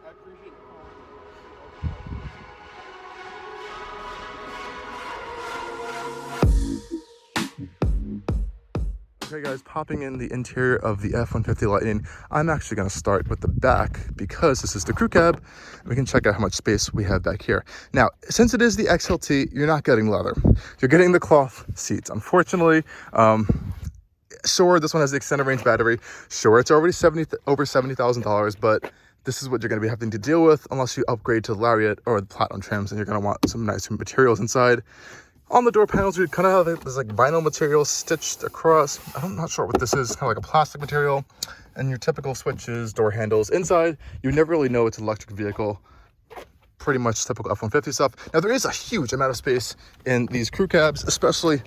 I appreciate Okay guys, popping in the interior of the F-150 Lightning. I'm actually going to start with the back because this is the crew cab. We can check out how much space we have back here. Now, since it is the XLT, you're not getting leather. You're getting the cloth seats. Unfortunately, sure, this one has the extended range battery. Sure, it's already over $70,000, but this is what you're going to be having to deal with unless you upgrade to Lariat or the Platinum trims, and you're going to want some nicer materials inside. On the door panels, you kind of have this like vinyl material stitched across. I'm not sure what this is, kind of like a plastic material. And your typical switches, door handles. Inside, you never really know it's an electric vehicle. Pretty much typical F-150 stuff. Now, there is a huge amount of space in these crew cabs, especially.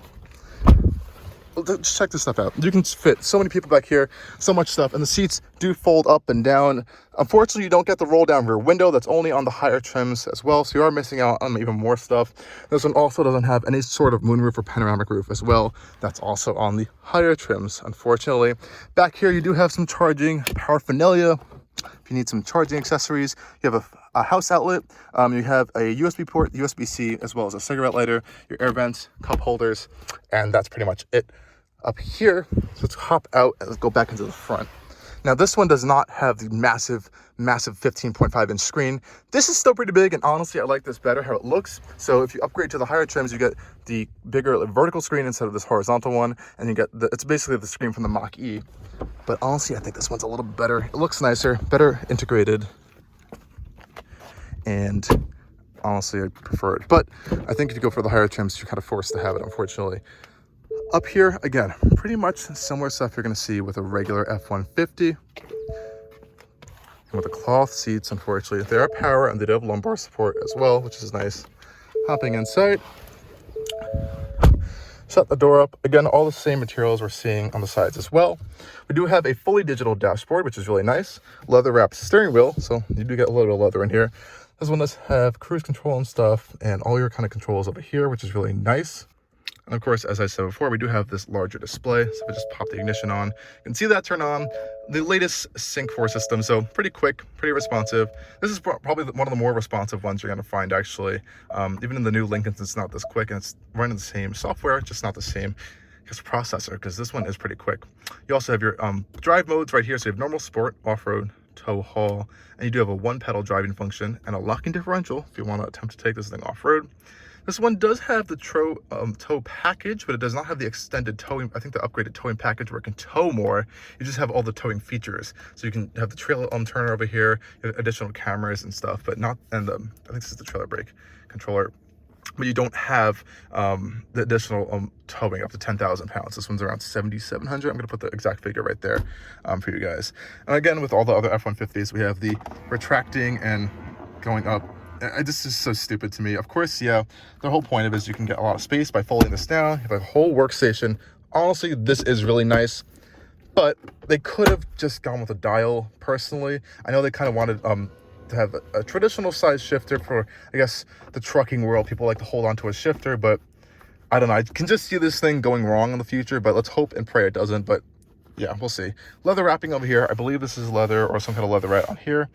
Just check this stuff out. You can fit so many people back here, so much stuff, and the seats do fold up and down. Unfortunately, you don't get the roll down rear window. That's only on the higher trims as well, so you are missing out on even more stuff. This one also doesn't have any sort of moonroof or panoramic roof as well. That's also on the higher trims, unfortunately. Back here, you do have some charging paraphernalia. If you need some charging accessories, you have a house outlet, you have a USB port, USB-C, as well as a cigarette lighter, your air vents, cup holders, and that's pretty much it. Up here, so let's hop out and let's go back into the front. Now, this one does not have the massive 15.5 inch screen. This is still pretty big, and honestly, I like this better, how it looks. So if you upgrade to the higher trims, you get the bigger vertical screen instead of this horizontal one, and you get it's basically the screen from the Mach-E. But honestly, I think this one's a little better. It looks nicer, better integrated, and honestly, I prefer it. But I think if you go for the higher trims, you're kind of forced to have it, unfortunately. Up here, again, pretty much similar stuff you're going to see with a regular F-150. And with the cloth seats, unfortunately, they are power and they do have lumbar support as well, which is nice. Hopping inside, shut the door up. Again, all the same materials we're seeing on the sides as well. We do have a fully digital dashboard, which is really nice. Leather wrapped steering wheel, so you do get a little bit of leather in here. This one does have cruise control and stuff, and all your kind of controls over here, which is really nice. And of course, as I said before, we do have this larger display. So if I just pop the ignition on, you can see that turn on. The latest Sync 4 system, so pretty quick, pretty responsive. This is probably one of the more responsive ones you're going to find, actually. Even in the new Lincolns, it's not this quick, and it's running the same software, just not the same processor, because this one is pretty quick. You also have your drive modes right here. So you have normal, sport, off-road, tow, haul, and you do have a one-pedal driving function and a locking differential if you want to attempt to take this thing off-road. This one does have the tow package, but it does not have the extended towing. I think the upgraded towing package where it can tow more. You just have all the towing features. So you can have the trailer turner over here, additional cameras and stuff, but not, and I think this is the trailer brake controller. But you don't have the additional towing up to 10,000 pounds. This one's around 7,700. I'm going to put the exact figure right there for you guys. And again, with all the other F-150s, we have the retracting and going up. This is so stupid to me. Of course, yeah, the whole point of it is you can get a lot of space by folding this down. You have a whole workstation. Honestly, this is really nice, but they could have just gone with a dial, personally. I know they kind of wanted to have a traditional size shifter for, I guess, the trucking world. People like to hold on to a shifter, but I don't know. I can just see this thing going wrong in the future, but let's hope and pray it doesn't. But yeah, we'll see. Leather wrapping over here. I believe this is leather or some kind of leatherette on here.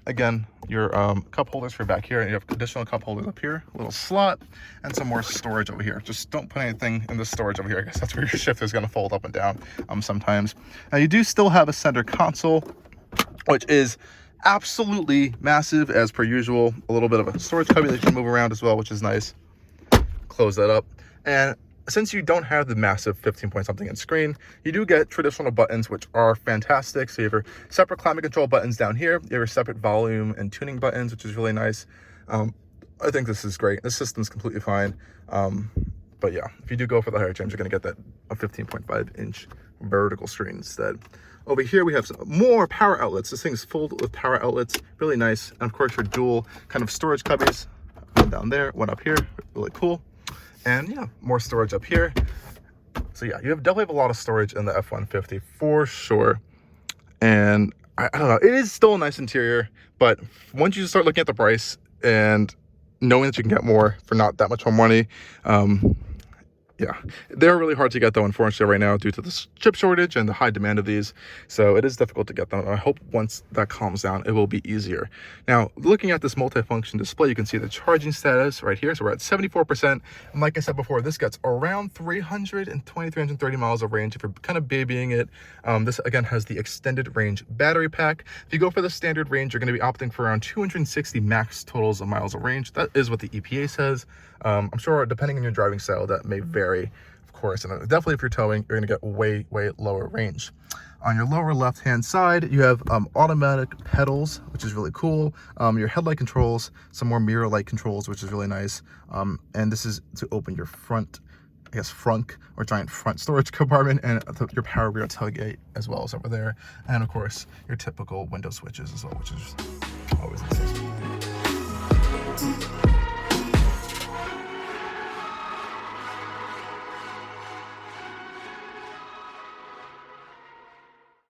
Again, your cup holders for back here, and you have additional cup holders up here, a little slot, and some more storage over here. Just don't put anything in the storage over here. I guess that's where your shifter is going to fold up and down sometimes. Now, you do still have a center console, which is absolutely massive as per usual. A little bit of a storage cubby that you can move around as well, which is nice. Close that up. And since you don't have the massive 15 point something inch screen, you do get traditional buttons, which are fantastic. So you have your separate climate control buttons down here. You have your separate volume and tuning buttons, which is really nice. I think this is great. This system's completely fine. But yeah, if you do go for the higher trims, you're going to get that a 15.5 inch vertical screen instead. Over here, we have some more power outlets. This thing's full with power outlets, really nice. And of course, your dual kind of storage cubbies. One down there, one up here, really cool. And yeah, more storage up here. So yeah, you definitely have a lot of storage in the F-150 for sure. And I don't know, it is still a nice interior, but once you start looking at the price and knowing that you can get more for not that much more money, Yeah, they're really hard to get though, unfortunately, right now due to the chip shortage and the high demand of these. So it is difficult to get them. I hope once that calms down, it will be easier. Now, looking at this multifunction display, you can see the charging status right here. So we're at 74%. And like I said before, this gets around 320, 330 miles of range if you're kind of babying it. This again has the extended range battery pack. If you go for the standard range, you're going to be opting for around 260 max totals of miles of range. That is what the EPA says. I'm sure depending on your driving style, that may vary, of course, and definitely if you're towing, you're going to get way lower range. On your lower left hand side, you have automatic pedals, which is really cool, your headlight controls, some more mirror light controls, which is really nice, and this is to open your front, I guess, frunk or giant front storage compartment, and your power rear tailgate as well as over there, and of course your typical window switches as well, which is always nice.